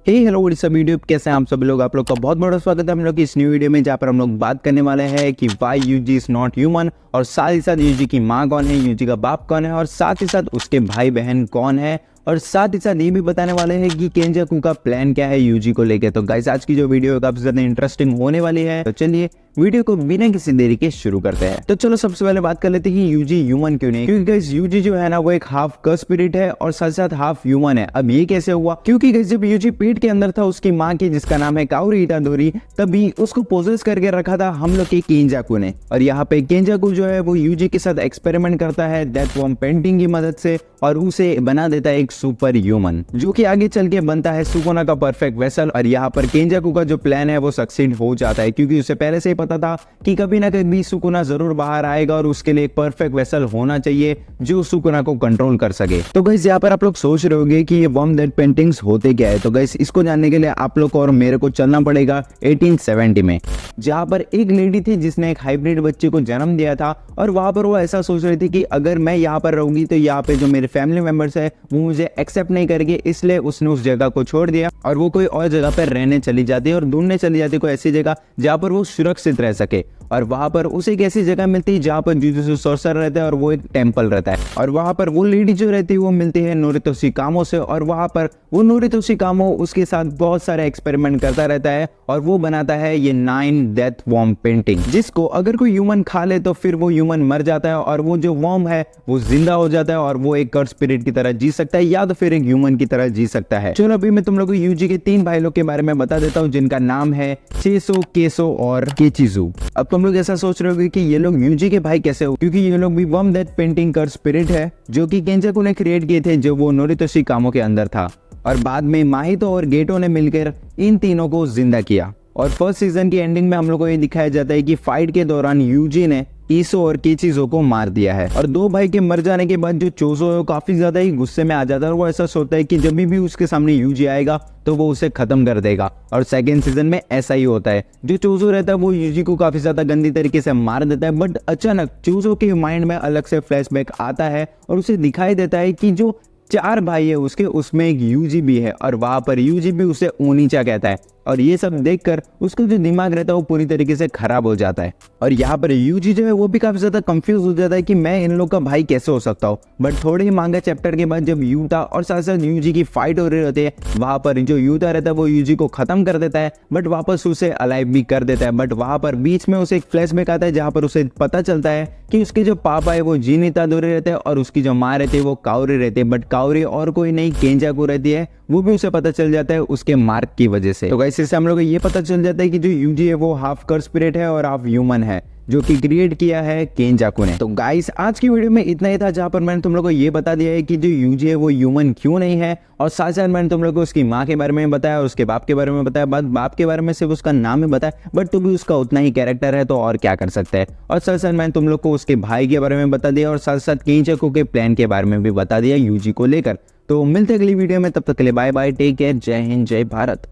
Hello what's up video कैसे हैं आप सभी लोग। आप लोग का बहुत बड़ा स्वागत है हम लोग की इस न्यू वीडियो में, जहाँ पर हम लोग बात करने वाले हैं कि why UG is not human, और साथ ही साथ यूजी की माँ कौन है, यूजी का बाप कौन है, और साथ ही साथ उसके भाई बहन कौन है, और साथ ही साथ ये भी बताने वाले हैं कि केंजाकू का प्लान क्या है यूजी को लेके। तो गाइस आज की जो वीडियो है काफी ज्यादा इंटरेस्टिंग होने वाली है, तो चलिए वीडियो को बिना किसी देरी के शुरू करते हैं। तो चलो सबसे पहले बात कर लेते हैं कि यूजी ह्यूमन क्यों नहीं, क्योंकि गाइस यूजी जो है ना वो एक हाफ कर्स स्पिरिट है और साथ साथ हाफ ह्यूमन है। अब ये कैसे हुआ? क्योंकि गाइस जब यूजी पेट के अंदर था उसकी माँ की, जिसका नाम है काओरी इटादोरी, तभी उसको पोजेस करके रखा था हम लोग के केंजाकू ने। और यहाँ पे केंजाकू जो है वो यूजी के साथ एक्सपेरिमेंट करता है डेथ वॉर्म पेंटिंग की मदद से, और उसे बना देता है एक सुपर ह्यूमन, जो कि आगे चल के बनता है सुकोना का परफेक्ट वेसल। और यहाँ पर केंजाकू का जो प्लान है वो सक्सीड हो जाता है, क्योंकि उसे पहले से ही पता था कि कभी ना कभी सुकोना जरूर बाहर आएगा और उसके लिए एक परफेक्ट वेसल होना चाहिए जो सुकोना को कंट्रोल कर सके। तो गाइस यहाँ पर आप लोग सोच रहे होंगे कि ये वर्म डेथ पेंटिंग्स होते क्या है। तो गाइस इसको जानने के लिए आप लोग को और मेरे को चलना पड़ेगा 1870 में, जहाँ पर एक लेडी थी जिसने एक हाइब्रिड बच्चे को जन्म दिया था। और वहां पर वो ऐसा सोच रही थी कि अगर मैं यहाँ पर रहूंगी तो यहाँ पे जो मेरे फैमिली मेंबर्स है वो मुझे एक्सेप्ट नहीं करेंगे, इसलिए उसने उस जगह को छोड़ दिया और वो कोई और जगह पर रहने चली जाती है और ढूंढने चली जाती है कोई ऐसी जगह जहाँ पर वो सुरक्षित रह सके। और वहां पर उसे एक ऐसी जगह मिलती है जहाँ पर जुजुत्सु सोर्सर रहता है और वो एक टेम्पल रहता है। और वहां पर वो लेडी जो रहती है वो मिलती है नोरितोशी कामो से, और वहां पर वो नोरितोशी कामो उसके साथ बहुत सारे एक्सपेरिमेंट करता रहता है और वो बनाता है ये 9 डेथ वॉर्म पेंटिंग, जिसको अगर कोई ह्यूमन खा ले तो फिर वो ह्यूमन मर जाता है और वो जो वॉर्म है वो जिंदा हो जाता है और वो एक कर्स स्पिरिट की तरह जी सकता है या तो फिर एक ह्यूमन की तरह जी सकता है। चलो अभी मैं तुम लोग को यूजी के 3 भाई लोग के बारे में बता देता हूँ, जिनका नाम है चेसो, केसो और केचिजू। अब तुम लोग ऐसा सोच रहे हो कि ये लोग यूजी के भाई कैसे हो, क्योंकि ये लोग भी वर्म डेथ पेंटिंग कर्स स्पिरिट है जो कि केंजाकू ने क्रिएट किए थे जब वो नोरितोशी कामो के अंदर था, और बाद में माहितो और गेटो ने मिलकर इन तीनों को जिंदा किया। और फर्स्ट सीजन की एंडिंग में हम लोग को ये दिखाया जाता है कि फाइट के दौरान यूजी ने ईसो और केचिजो को मार दिया है। और 2 भाई के मर जाने के बाद जो चोजो है वो काफी ज्यादा ही गुस्से में आ जाता है और वो ऐसा सोचता है कि जब भी उसके सामने यूजी आएगा तो वो उसे खत्म कर देगा। और सेकेंड सीजन में ऐसा ही होता है, जो चोजो रहता है वो यूजी को काफी ज्यादा गंदी तरीके से मार देता है। बट अचानक चोजो के माइंड में अलग से फ्लैशबैक आता है और उसे दिखाई देता है कि जो 4 भाई है उसके, उसमें एक यूजी भी है और वहां पर यूजी भी उसे ओनीचा कहता है। और ये सब देखकर उसका जो दिमाग रहता है वो पूरी तरीके से खराब हो जाता है। और यहाँ पर यूजी जो है वो भी काफी ज्यादा कंफ्यूज हो जाता है कि मैं इन लोग का भाई कैसे हो सकता हूँ। बट थोड़े ही मांगा चैप्टर के बाद जब यूता और साथ साथ यूजी की फाइट हो रही होती है, वहां पर जो यूता रहता है वो यूजी को खत्म कर देता है बट वापस उसे अलाइव भी कर देता है। बट वहां पर बीच में उसे एक फ्लैशबैक आता है जहाँ पर उसे पता चलता है कि उसके जो पापा है वो जिन इतादोरी रहते हैं और उसकी जो माँ रहती है वो काओरी रहती है। बट काओरी और कोई नहीं, केंजाकू रहती है, वो भी उसे पता चल जाता है उसके मार्क की वजह से। तो गाइस इससे हम लोग को ये पता चल जाता है कि जो यूजी है वो हाफ कर्स स्पिरिट है और हाफ ह्यूमन है, जो कि क्रिएट किया है केंजाकू ने। तो गाइस आज की वीडियो में इतना ही था, जहां पर मैंने तुम लोग को ये बता दिया है कि जो यूजी है वो ह्यूमन क्यों नहीं है, और साथ साथ मैंने तुम लोग को उसकी माँ के बारे में बताया और उसके बाप के बारे में बताया। बाप के बारे में सिर्फ उसका नाम ही बताया, बट तो भी उसका उतना ही कैरेक्टर है तो और क्या कर सकते हैं। और साथ साथ मैंने तुम लोग को उसके भाई के बारे में बता दिया और साथ साथ केंजाकू के प्लान के बारे में भी बता दिया यूजी को लेकर। तो मिलते अगली वीडियो में, तब तक के लिए बाय बाय, टेक केयर, जय हिंद, जय भारत।